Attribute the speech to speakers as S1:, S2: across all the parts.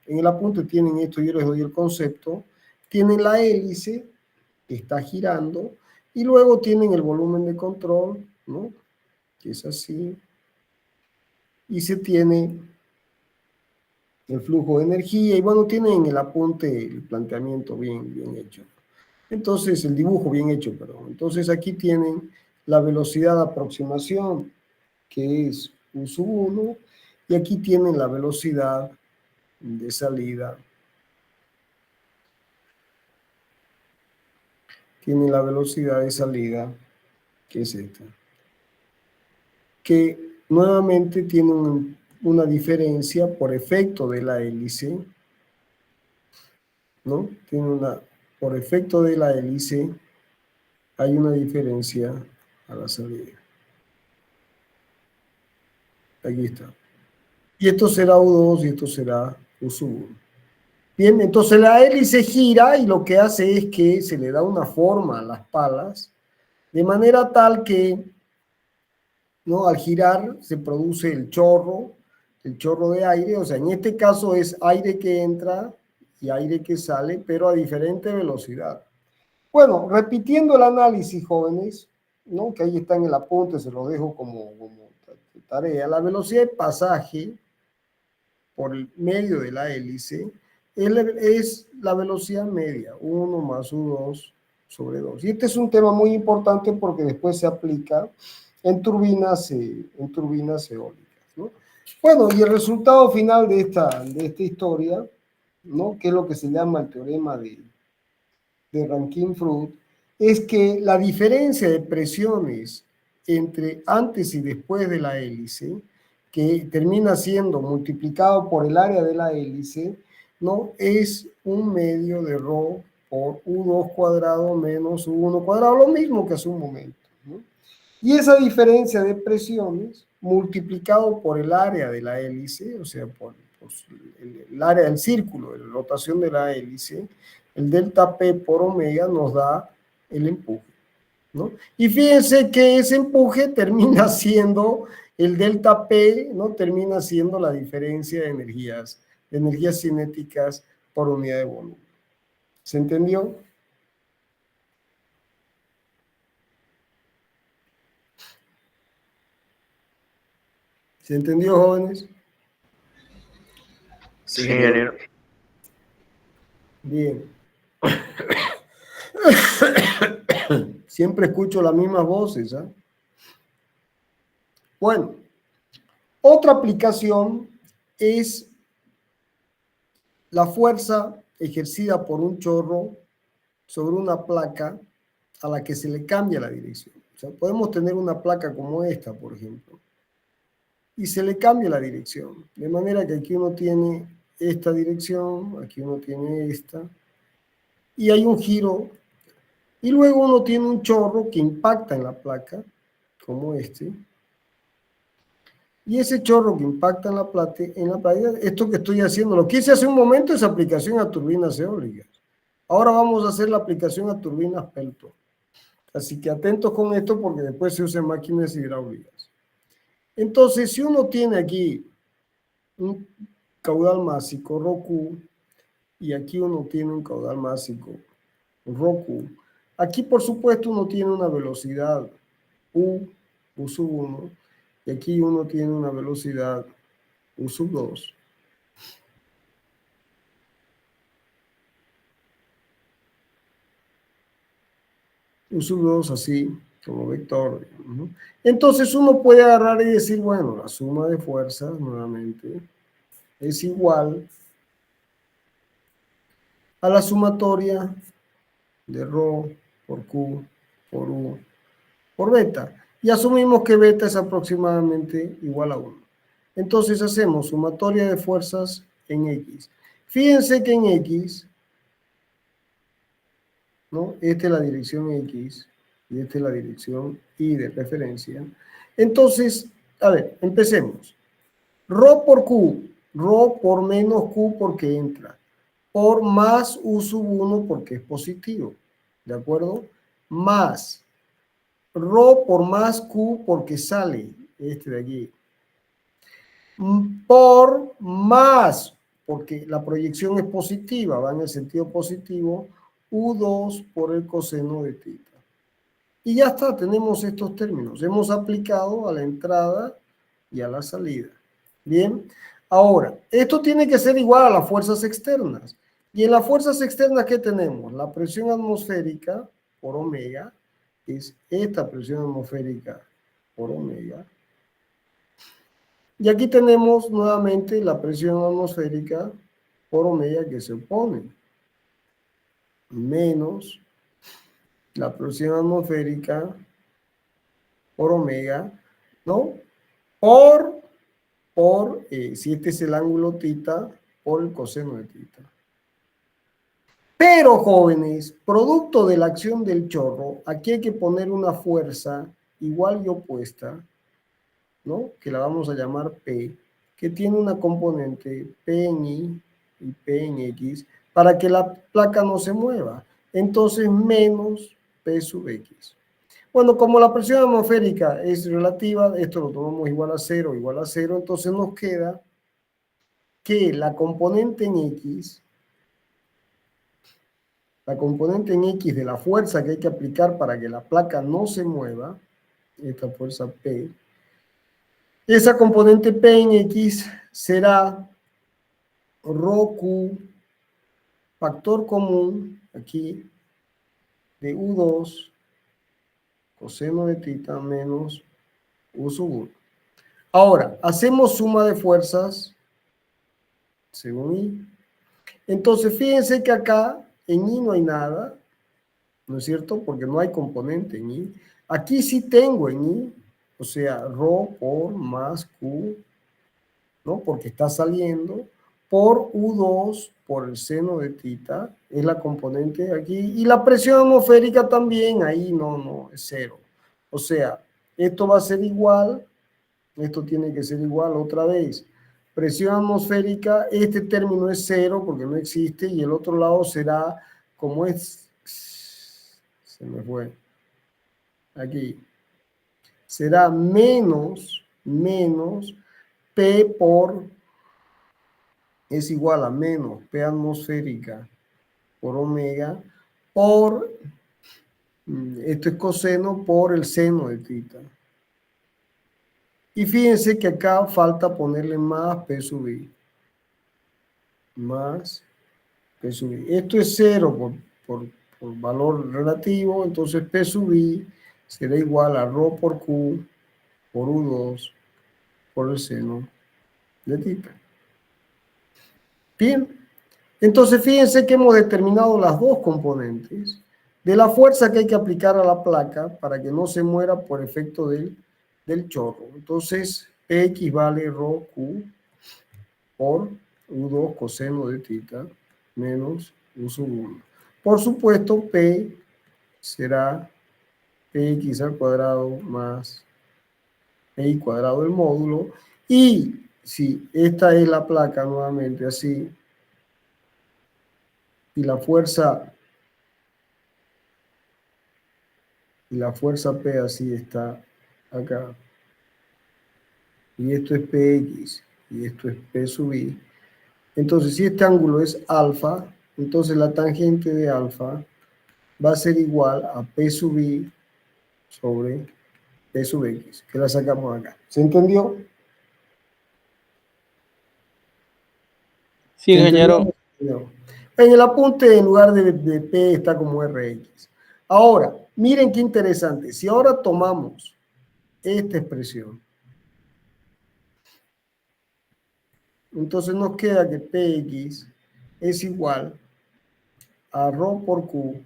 S1: En el apunte tienen esto, yo les doy el concepto, tienen la hélice que está girando y luego tienen el volumen de control, ¿no? Que es así, y se tiene el flujo de energía, y bueno, tienen en el apunte el planteamiento bien hecho. Entonces, el dibujo bien hecho, perdón. Entonces, aquí tienen la velocidad de aproximación, que es U sub 1, y aquí tienen la velocidad de salida. Tienen la velocidad de salida, que es esta. Que nuevamente tiene una diferencia por efecto de la hélice, ¿no? Por efecto de la hélice, hay una diferencia a la salida. Aquí está. Y esto será U2 y esto será U sub 1. Bien, entonces la hélice gira y lo que hace es que se le da una forma a las palas, de manera tal que, ¿no?, al girar se produce el chorro de aire, o sea, en este caso es aire que entra y aire que sale, pero a diferente velocidad. Bueno, repitiendo el análisis, jóvenes, ¿no?, que ahí está en el apunte, se lo dejo como tarea. La velocidad de pasaje por el medio de la hélice es la velocidad media, 1 más U2 sobre 2. Y este es un tema muy importante porque después se aplica en turbinas eólicas, ¿no? Bueno, y el resultado final de esta historia, ¿no?, que es lo que se llama el teorema de Rankine-Freud, es que la diferencia de presiones entre antes y después de la hélice, que termina siendo multiplicado por el área de la hélice, ¿no?, es un medio de ρ por U2 cuadrado menos U1 cuadrado, lo mismo que hace un momento, ¿no? Y esa diferencia de presiones multiplicado por el área de la hélice, o sea, por el área del círculo de la rotación de la hélice, el delta P por omega nos da el empuje, ¿no? Y fíjense que ese empuje termina siendo el delta P, ¿no?, termina siendo la diferencia de energías cinéticas por unidad de volumen. ¿Se entendió? ¿Se entendió, jóvenes?
S2: Sí, ingeniero.
S1: Bien. Siempre escucho las mismas voces, ¿eh? Bueno, otra aplicación es la fuerza ejercida por un chorro sobre una placa a la que se le cambia la dirección. O sea, podemos tener una placa como esta, por ejemplo, y se le cambia la dirección. De manera que aquí uno tiene esta dirección, aquí uno tiene esta, y hay un giro, y luego uno tiene un chorro que impacta en la placa, como este, y ese chorro que impacta en la placa, esto que estoy haciendo, lo que hice hace un momento es aplicación a turbinas eólicas. Ahora vamos a hacer la aplicación a turbinas Pelton. Así que atentos con esto porque después se usan máquinas hidráulicas. Entonces, si uno tiene aquí un caudal másico, ρQ, y aquí uno tiene un caudal másico, ρQ, aquí por supuesto uno tiene una velocidad U sub 1, y aquí uno tiene una velocidad U sub 2. U sub 2 así, como vector, ¿no? Entonces uno puede agarrar y decir, bueno, la suma de fuerzas nuevamente es igual a la sumatoria de ρ por Q por U por beta. Y asumimos que beta es aproximadamente igual a 1. Entonces hacemos sumatoria de fuerzas en X. Fíjense que en X, ¿no?, esta es la dirección X y esta es la dirección Y de referencia. Entonces, a ver, empecemos. Rho por Q, Rho por menos Q porque entra, por más U sub 1 porque es positivo, ¿de acuerdo? Más Rho por más Q porque sale, este de aquí, por más porque la proyección es positiva, va en el sentido positivo, U2 por el coseno de tita. Y ya está, tenemos estos términos. Hemos aplicado a la entrada y a la salida. Bien, ahora, esto tiene que ser igual a las fuerzas externas. Y en las fuerzas externas, ¿qué tenemos? La presión atmosférica por omega es esta presión atmosférica por omega. Y aquí tenemos nuevamente la presión atmosférica por omega que se opone, menos la presión atmosférica por omega, ¿no? Si este es el ángulo tita, por el coseno de tita. Pero, jóvenes, producto de la acción del chorro, aquí hay que poner una fuerza igual y opuesta, ¿no? Que la vamos a llamar P, que tiene una componente P en Y y P en X, para que la placa no se mueva. Entonces, menos P sub X. Bueno, como la presión atmosférica es relativa, esto lo tomamos igual a cero, entonces nos queda que la componente en X de la fuerza que hay que aplicar para que la placa no se mueva, esta fuerza P, esa componente P en X será rho Q, factor común, aquí, de U2 coseno de tita menos U sub 1. Ahora, hacemos suma de fuerzas según I. Entonces, fíjense que acá en I no hay nada, ¿no es cierto? Porque no hay componente en I. Aquí sí tengo en I, o sea, rho por más Q, ¿no? Porque está saliendo, por U2 por el seno de tita, es la componente aquí. Y la presión atmosférica también, ahí no, es cero. O sea, esto va a ser igual, esto tiene que ser igual otra vez. Presión atmosférica, este término es cero porque no existe, y el otro lado será, como es, se me fue, aquí, será menos P por, es igual a menos P atmosférica por omega, por, esto es coseno, por el seno de tita. Y fíjense que acá falta ponerle más P sub I. Más P sub I. Esto es cero por valor relativo, entonces P sub I será igual a rho por Q por U2 por el seno de tita. Bien, entonces fíjense que hemos determinado las dos componentes de la fuerza que hay que aplicar a la placa para que no se muera por efecto del chorro. Entonces, X vale rho Q por U2 coseno de tita menos U sub 1. Por supuesto, P será Px al cuadrado más Pi cuadrado del módulo. Y si esta es la placa nuevamente así, y la fuerza P así está acá, y esto es Px, y esto es P sub I, entonces si este ángulo es alfa, entonces la tangente de alfa va a ser igual a P sub I sobre P sub X, que la sacamos acá. ¿Se entendió?
S2: Sí,
S1: ¿Se entendió?
S2: ingeniero.
S1: No. En el apunte, en lugar de P, está como Rx. Ahora, miren qué interesante. Si ahora tomamos esta expresión, entonces nos queda que Px es igual a rho por Q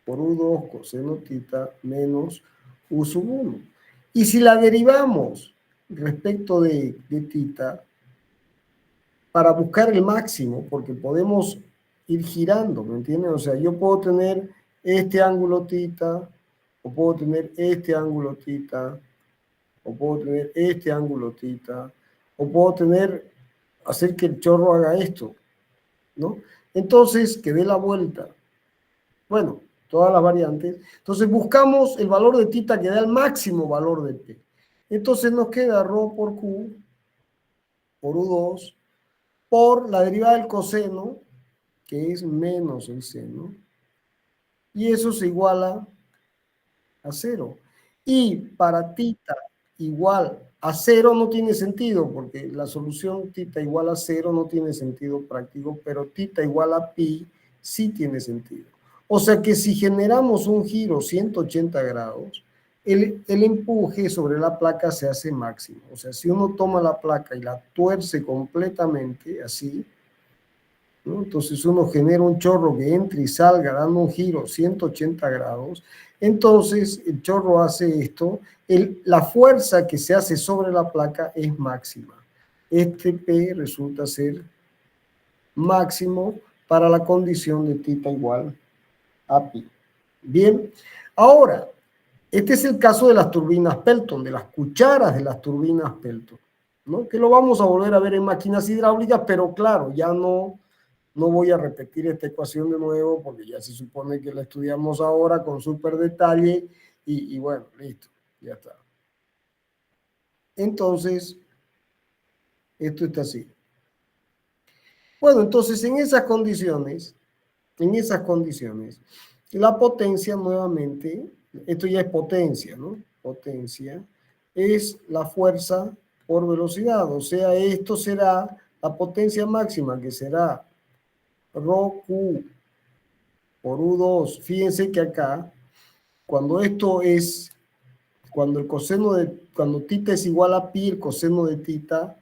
S1: por U2 coseno tita menos U sub 1. Y si la derivamos respecto de tita, para buscar el máximo, porque podemos ir girando, ¿me entienden? O sea, yo puedo tener este ángulo tita, o puedo tener este ángulo tita, o puedo tener este ángulo tita, o puedo hacer que el chorro haga esto, ¿no? Entonces, que dé la vuelta. Bueno, todas las variantes. Entonces, buscamos el valor de tita que da el máximo valor de P. Entonces, nos queda rho por Q por U2 por la derivada del coseno, que es menos el seno, y eso se iguala a 0. Y para tita igual a 0 no tiene sentido, porque la solución tita igual a 0 no tiene sentido práctico, pero tita igual a pi sí tiene sentido. O sea que si generamos un giro 180 grados, el empuje sobre la placa se hace máximo. O sea, si uno toma la placa y la tuerce completamente así, ¿no? Entonces uno genera un chorro que entre y salga dando un giro 180 grados. Entonces el chorro hace esto. La fuerza que se hace sobre la placa es máxima. Este P resulta ser máximo para la condición de tita igual a pi. Bien, ahora, este es el caso de las turbinas Pelton, de las cucharas de las turbinas Pelton, ¿no? Que lo vamos a volver a ver en máquinas hidráulicas, pero claro, ya no voy a repetir esta ecuación de nuevo porque ya se supone que la estudiamos ahora con súper detalle y bueno, listo, ya está. Entonces, esto está así. Bueno, entonces en esas condiciones, la potencia nuevamente, esto ya es potencia, ¿no? Potencia es la fuerza por velocidad, o sea, esto será la potencia máxima, que será rho Q por U2. Fíjense que acá, cuando esto es, cuando tita es igual a pi, el coseno de tita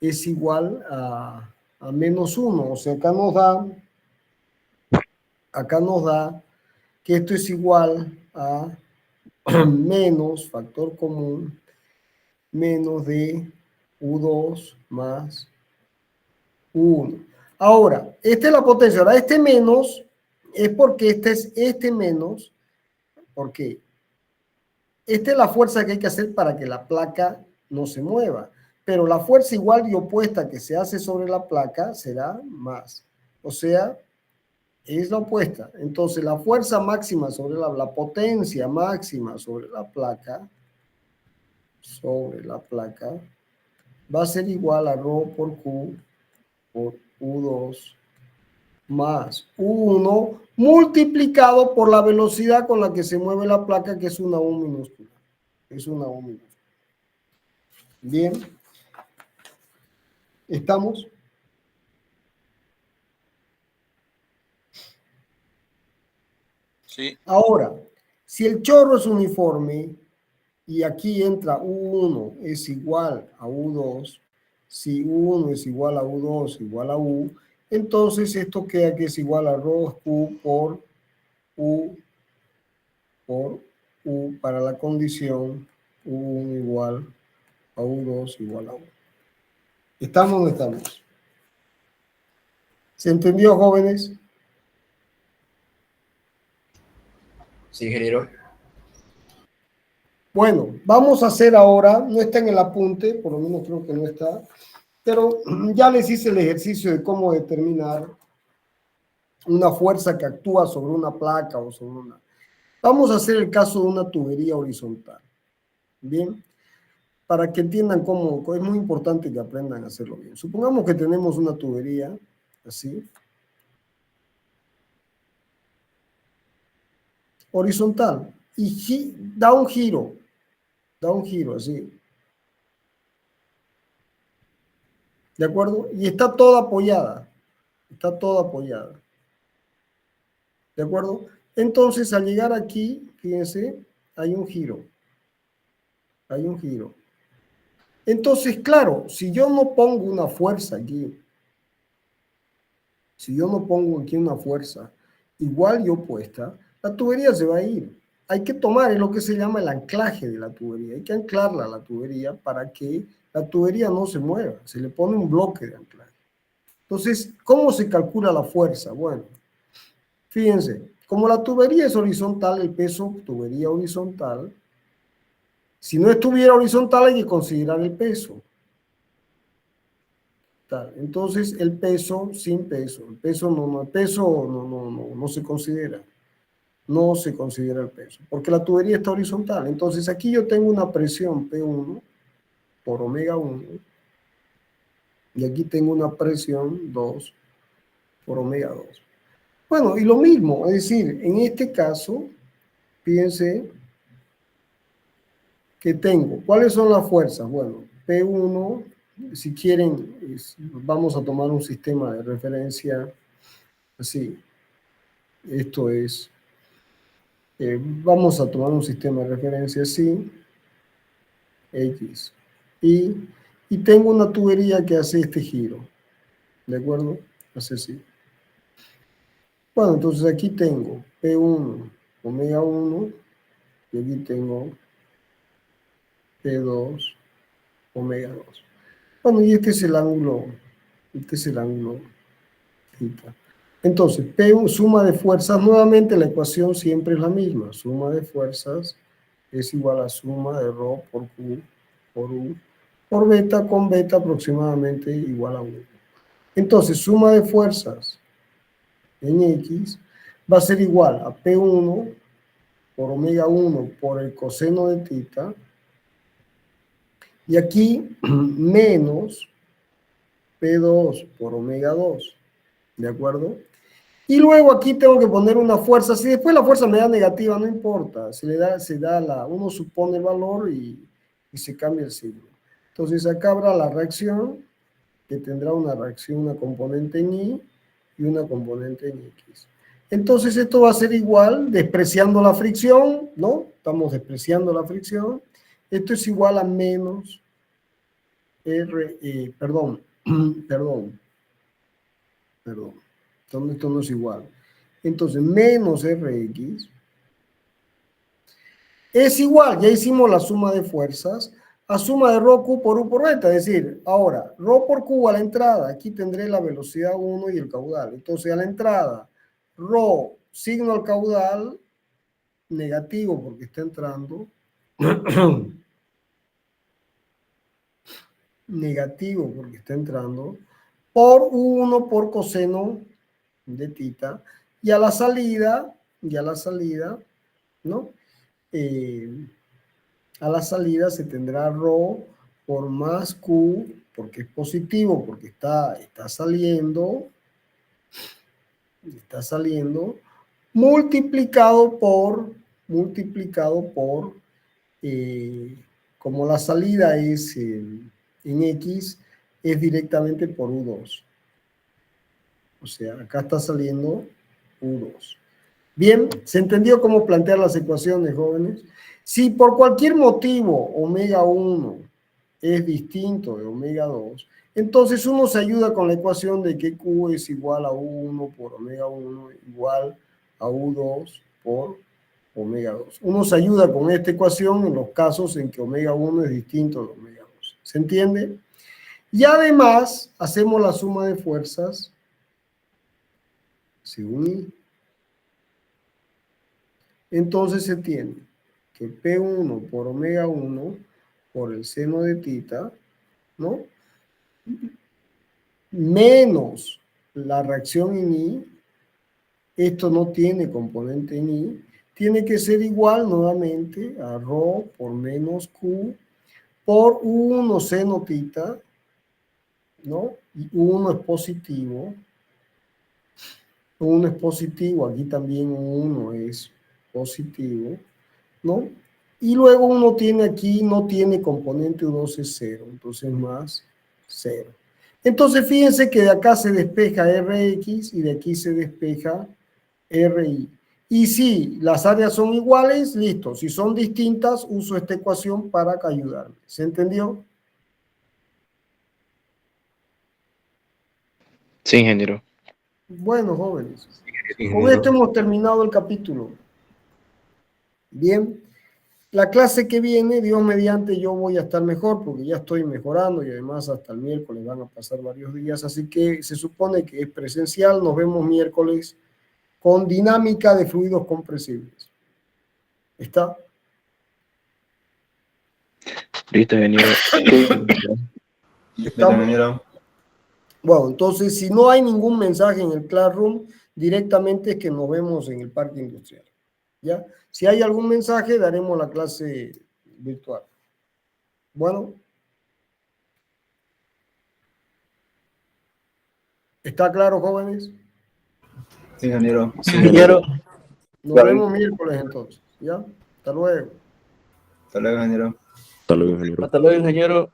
S1: es igual a menos 1. O sea, acá nos da que esto es igual a menos, factor común, menos de U2 más U1. Ahora, esta es la potencia. Ahora, este menos es porque este menos, porque esta es la fuerza que hay que hacer para que la placa no se mueva. Pero la fuerza igual y opuesta que se hace sobre la placa será más. O sea, es la opuesta. Entonces, la fuerza máxima sobre la potencia máxima sobre la placa, va a ser igual a rho por Q por U2 más U1 multiplicado por la velocidad con la que se mueve la placa, que es una U minúscula. Es una U minúscula. Bien. ¿Estamos?
S2: Sí.
S1: Ahora, si el chorro es uniforme y aquí entra U1 es igual a U2, si U1 es igual a U2 igual a U, entonces esto queda que es igual a rho Q U por U para la condición U1 igual a U2 igual a U. ¿Estamos o no estamos? ¿Se entendió, jóvenes?
S3: Sí, ingeniero.
S1: Bueno, vamos a hacer ahora, no está en el apunte, por lo menos creo que no está, pero ya les hice el ejercicio de cómo determinar una fuerza que actúa sobre una placa o sobre una... Vamos a hacer el caso de una tubería horizontal. Bien, para que entiendan cómo, es muy importante que aprendan a hacerlo bien. Supongamos que tenemos una tubería así, horizontal, y da un giro así. ¿De acuerdo? Y está toda apoyada. Está toda apoyada. ¿De acuerdo? Entonces, al llegar aquí, fíjense, hay un giro. Hay un giro. Entonces, claro, si yo no pongo una fuerza aquí, si yo no pongo aquí una fuerza igual y opuesta, la tubería se va a ir. Hay que tomar, es lo que se llama el anclaje de la tubería. Hay que anclarla a la tubería para que la tubería no se mueva. Se le pone un bloque de anclaje. Entonces, ¿cómo se calcula la fuerza? Bueno, fíjense, como la tubería es horizontal, el peso tubería horizontal, si no estuviera horizontal hay que considerar el peso. Entonces, el peso sin peso, el peso no se considera. No se considera el peso, porque la tubería está horizontal. Entonces, aquí yo tengo una presión P1 por omega 1 Y aquí tengo una presión 2 por omega 2. Bueno, y lo mismo, es decir, en este caso, fíjense que tengo. ¿Cuáles son las fuerzas? Bueno, P1, si quieren, vamos a tomar un sistema de referencia así. Esto es, vamos a tomar un sistema de referencia así, X. Y tengo una tubería que hace este giro, ¿de acuerdo? Hace así. Bueno, entonces aquí tengo P1, omega 1, y aquí tengo P2, omega 2. Bueno, y este es el ángulo θ. Entonces, P1, suma de fuerzas, nuevamente la ecuación siempre es la misma. Suma de fuerzas es igual a suma de ρ por Q por U por beta con beta aproximadamente igual a 1. Entonces, suma de fuerzas en X va a ser igual a P1 por omega 1 por el coseno de θ. Y aquí menos P2 por omega 2. ¿De acuerdo? Y luego aquí tengo que poner una fuerza. Si después la fuerza me da negativa, no importa. Uno supone el valor y se cambia el signo. Entonces acá habrá la reacción, que tendrá una reacción, una componente en Y y una componente en X. Entonces esto va a ser igual, despreciando la fricción, ¿no? Estamos despreciando la fricción. Esto es igual a menos perdón. Esto no es igual. Entonces, menos Rx es igual, ya hicimos la suma de fuerzas, a suma de ρ Q por U por beta. Es decir, ahora, ρ por Q a la entrada, aquí tendré la velocidad 1 y el caudal. Entonces, a la entrada, ρ, signo al caudal, negativo porque está entrando, negativo porque está entrando, por 1 por coseno de θ, y a la salida, ¿no? A la salida se tendrá ρ por más Q, porque es positivo, porque está saliendo, multiplicado por, como la salida es en X, es directamente por U2. O sea, acá está saliendo U2. Bien, ¿se entendió cómo plantear las ecuaciones, jóvenes? Si por cualquier motivo omega 1 es distinto de omega 2, entonces uno se ayuda con la ecuación de que Q es igual a U1 por omega 1 igual a U2 por omega 2. Uno se ayuda con esta ecuación en los casos en que omega 1 es distinto de omega 2. ¿Se entiende? Y además hacemos la suma de fuerzas según I. Entonces se tiene que P1 por omega 1 por el seno de θ, ¿no? Menos la reacción en I, esto no tiene componente en I, tiene que ser igual nuevamente a ρ por menos Q por U1 seno θ, ¿no? Y U1 es positivo, aquí también U1 es positivo, ¿no? Y luego uno tiene aquí, no tiene componente U2 es 0, entonces más 0. Entonces fíjense que de acá se despeja Rx y de aquí se despeja Ri. Y si las áreas son iguales, listo. Si son distintas, uso esta ecuación para ayudarme. ¿Se entendió?
S2: Sí, ingeniero.
S1: Bueno, jóvenes,
S3: Sí,
S1: con esto
S3: ingeniero.
S1: hemos terminado el capítulo. Bien. La clase que viene, Dios mediante, yo voy a estar mejor porque ya estoy mejorando y además hasta el miércoles van a pasar varios días, así que se supone que es presencial. Nos vemos miércoles con dinámica de fluidos compresibles. ¿Está?
S2: Listo, ingeniero.
S3: Listo,
S1: ¿Estamos?
S3: ingeniero.
S1: Bueno, entonces si no hay ningún mensaje en el Classroom, directamente es que nos vemos en el parque industrial. ¿Ya? Si hay algún mensaje, daremos la clase virtual. Bueno. ¿Está claro, jóvenes?
S3: Sí, ingeniero.
S4: Sí, ingeniero.
S1: Nos
S3: Vale.
S1: vemos miércoles entonces. ¿Ya? Hasta luego.
S3: Hasta luego, ingeniero.
S2: Hasta luego, ingeniero.
S4: Hasta luego, ingeniero.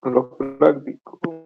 S5: Los prácticos.